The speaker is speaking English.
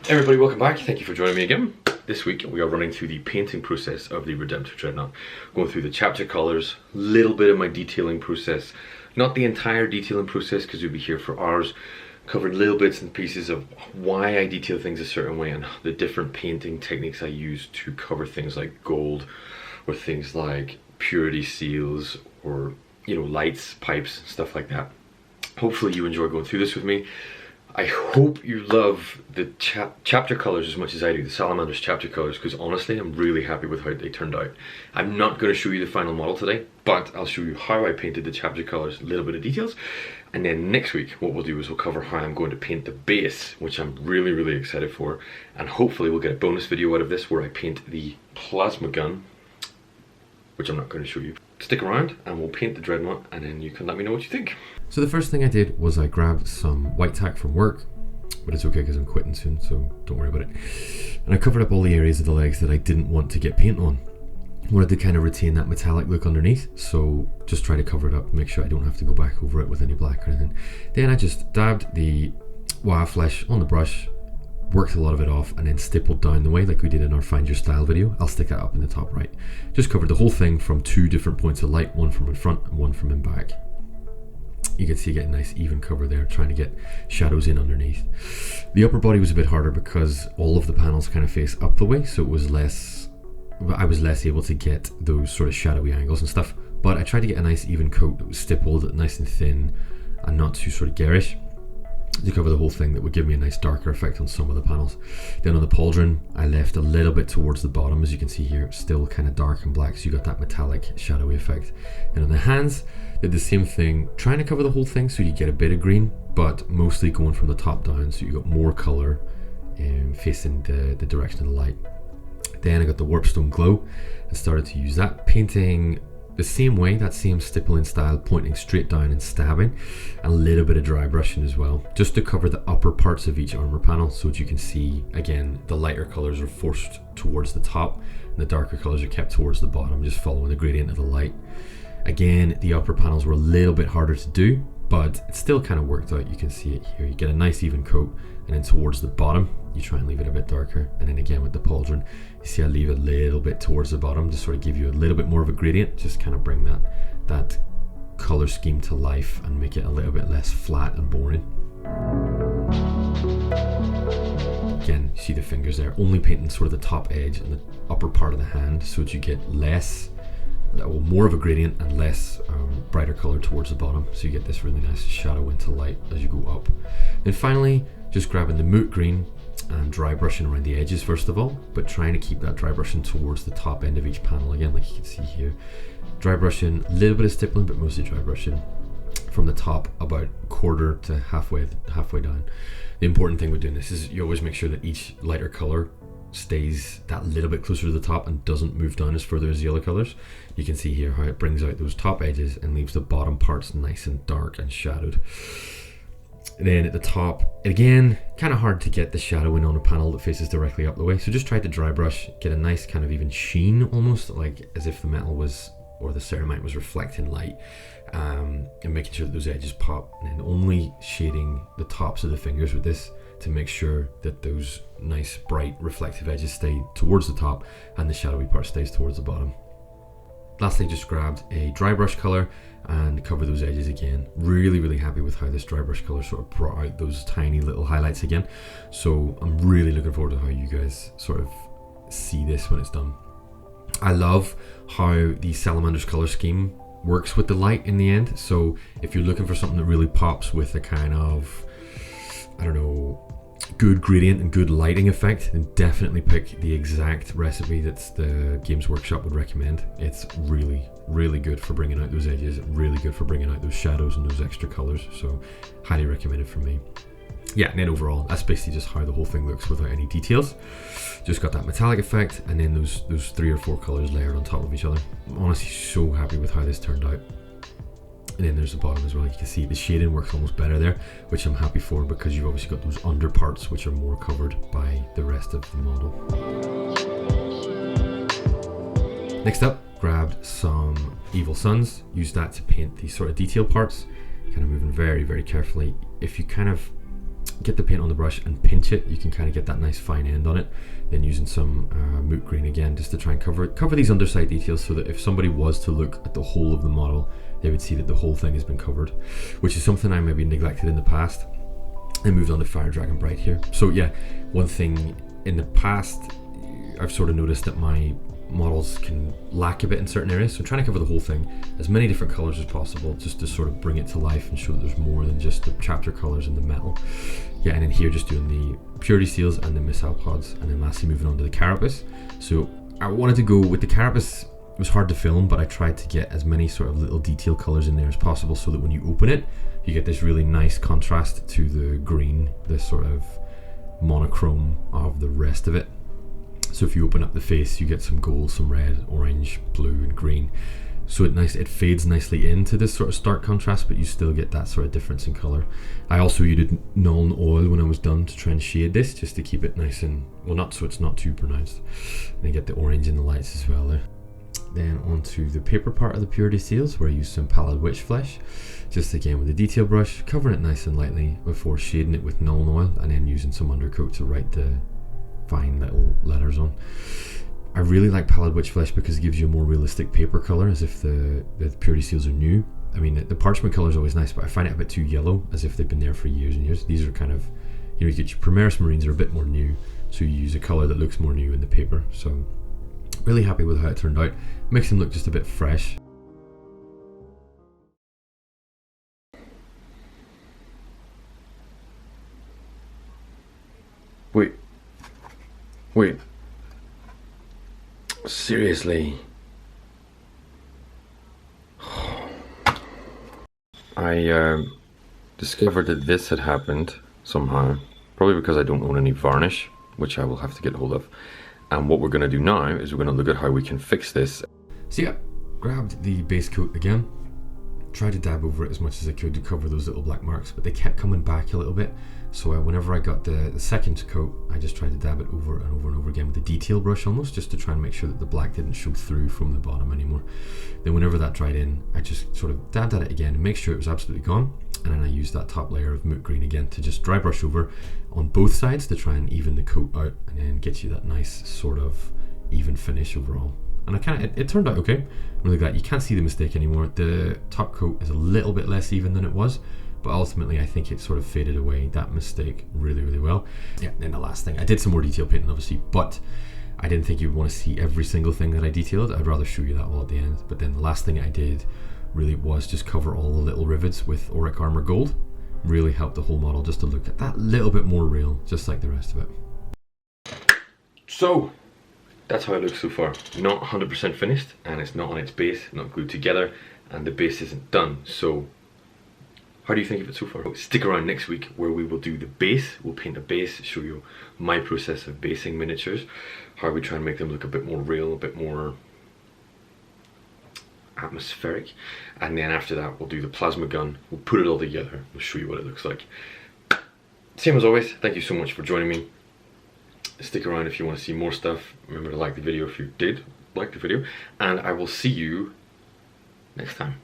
Everybody, welcome back. Thank you for joining me again. This week we are running through the painting process of the Redemptor Dreadnought. Going through the chapter colours, a little bit of my detailing process. Not the entire detailing process because we'll be here for hours. Covered little bits and pieces of why I detail things a certain way and the different painting techniques I use to cover things like gold or things like purity seals or, you know, lights, pipes, stuff like that. Hopefully you enjoy going through this with me. I hope you love the chapter colours as much as I do, the Salamanders chapter colours, because honestly I'm really happy with how they turned out. I'm not going to show you the final model today, but I'll show you how I painted the chapter colours, a little bit of details, and then next week what we'll do is we'll cover how I'm going to paint the base, which I'm really excited for, and hopefully we'll get a bonus video out of this where I paint the plasma gun, which I'm not going to show you. Stick around and we'll paint the Dreadnought and then you can let me know what you think. So the first thing I did was I grabbed some white tack from work, but it's okay because I'm quitting soon, so don't worry about it. And I covered up all the areas of the legs that I didn't want to get paint on. I wanted to kind of retain that metallic look underneath, so just try to cover it up, make sure I don't have to go back over it with any black or anything. Then I just dabbed the Waaagh flesh on the brush, worked a lot of it off, and then stippled down the way like we did in our Find Your Style video. I'll stick that up in the top right. Just covered the whole thing from two different points of light, one from in front and one from in back. You can see get a nice even cover there, trying to get shadows in underneath. The upper body was a bit harder because all of the panels kind of face up the way, so it was I was less able to get those sort of shadowy angles and stuff, but I tried to get a nice even coat that was stippled, nice and thin and not too sort of garish, to cover the whole thing that would give me a nice darker effect on some of the panels. Then on the pauldron I left a little bit towards the bottom, as you can see here, still kind of dark and black, so you got that metallic shadowy effect. And on the hands did the same thing, trying to cover the whole thing so you get a bit of green, but mostly going from the top down so you got more colour facing the direction of the light. Then I got the Warpstone Glow and started to use that, painting the same way, that same stippling style, pointing straight down and stabbing, and a little bit of dry brushing as well, just to cover the upper parts of each armor panel. So as you can see, again, the lighter colors are forced towards the top and the darker colors are kept towards the bottom, just following the gradient of the light. Again, the upper panels were a little bit harder to do, but it still kind of worked out. You can see it here, you get a nice even coat, and then towards the bottom you try and leave it a bit darker. And then again with the pauldron, you see I leave a little bit towards the bottom to sort of give you a little bit more of a gradient, just kind of bring that color scheme to life and make it a little bit less flat and boring. Again, you see the fingers there, only painting sort of the top edge and the upper part of the hand so that you get more of a gradient and less brighter color towards the bottom, so you get this really nice shadow into light as you go up. Then finally just grabbing the Moot Green and dry brushing around the edges first of all, but trying to keep that dry brushing towards the top end of each panel again, like you can see here. Dry brushing, a little bit of stippling, but mostly dry brushing from the top about quarter to halfway down. The important thing with doing this is you always make sure that each lighter color stays that little bit closer to the top and doesn't move down as further as the other colors. You can see here how it brings out those top edges and leaves the bottom parts nice and dark and shadowed. Then at the top, again, kind of hard to get the shadow in on a panel that faces directly up the way, so just try to dry brush, get a nice kind of even sheen, almost like as if the metal was, or the ceramite was reflecting light, and making sure that those edges pop, and then only shading the tops of the fingers with this to make sure that those nice bright reflective edges stay towards the top and the shadowy part stays towards the bottom. Lastly, just grabbed a dry brush color and cover those edges again. Really happy with how this dry brush color sort of brought out those tiny little highlights again. So I'm really looking forward to how you guys sort of see this when it's done. I love how the Salamanders color scheme works with the light in the end. So if you're looking for something that really pops with a kind of, I don't know, good gradient and good lighting effect, then definitely pick the exact recipe that the Games Workshop would recommend. It's really good for bringing out those edges, really good for bringing out those shadows and those extra colors, so highly recommended from me. Yeah, and then overall, that's basically just how the whole thing looks without any details. Just got that metallic effect and then those 3 or 4 colors layered on top of each other. I'm honestly so happy with how this turned out. And then there's the bottom as well. You can see the shading works almost better there, which I'm happy for because you've obviously got those under parts which are more covered by the rest of the model. Next up, grabbed some Evil Sunz, used that to paint these sort of detail parts, kind of moving very carefully. If you kind of get the paint on the brush and pinch it. You can kind of get that nice fine end on it. Then using some Moot Green again, just to try and cover these underside details, so that if somebody was to look at the whole of the model, they would see that the whole thing has been covered, which is something I maybe neglected in the past. I moved on to Fire Dragon Bright here. So yeah, one thing in the past, I've sort of noticed that my models can lack a bit in certain areas, so trying to cover the whole thing, as many different colors as possible, just to sort of bring it to life and show that there's more than just the chapter colors and the metal. Yeah, and then here just doing the purity seals and the missile pods, and then lastly moving on to the carapace. So I wanted to go with the carapace. It was hard to film, but I tried to get as many sort of little detail colors in there as possible, so that when you open it, you get this really nice contrast to the green, this sort of monochrome of the rest of it. So if you open up the face, you get some gold, some red, orange, blue, and green. So it fades nicely into this sort of stark contrast, but you still get that sort of difference in color. I also used Nuln Oil when I was done to try and shade this, just to keep it nice and, well, not so it's not too pronounced. And you get the orange in the lights as well there. Then onto the paper part of the purity seals, where I use some Pallid witch flesh, just again with the detail brush, covering it nice and lightly before shading it with Nuln Oil, and then using some undercoat to write the fine little letters on. I really like Pallid witch flesh because it gives you a more realistic paper color, as if the purity seals are new. I mean, the parchment color is always nice, but I find it a bit too yellow, as if they've been there for years and years. These are kind of, you get your Primaris Marines are a bit more new, so you use a color that looks more new in the paper. So really happy with how it turned out. Makes them look just a bit fresh. Wait. Seriously? I discovered that this had happened somehow, probably because I don't own any varnish, which I will have to get hold of. And what we're going to do now is we're going to look at how we can fix this. So yeah, grabbed the base coat again, tried to dab over it as much as I could to cover those little black marks, but they kept coming back a little bit. So whenever I got the second coat, I just tried to dab it over and over and over again with a detail brush almost, just to try and make sure that the black didn't show through from the bottom anymore. Then whenever that dried in, I just sort of dabbed at it again to make sure it was absolutely gone. And then I used that top layer of Moot Green again to just dry brush over on both sides to try and even the coat out, and then get you that nice sort of even finish overall. And it turned out okay. I'm really glad. You can't see the mistake anymore. The top coat is a little bit less even than it was, but ultimately I think it sort of faded away that mistake really, really well. Yeah, then the last thing, I did some more detail painting obviously, but I didn't think you'd want to see every single thing that I detailed. I'd rather show you that all at the end. But then the last thing I did really was just cover all the little rivets with Auric Armor Gold. Really helped the whole model just to look at that little bit more real, just like the rest of it. So, that's how it looks so far. Not 100% finished, and it's not on its base, not glued together, and the base isn't done. So, how do you think of it so far? Stick around next week where we will do the base. We'll paint a base, show you my process of basing miniatures, how we try and make them look a bit more real, a bit more atmospheric. And then after that, we'll do the plasma gun. We'll put it all together. We'll show you what it looks like. Same as always, thank you so much for joining me. Stick around if you want to see more stuff. Remember to like the video if you did like the video, and I will see you next time.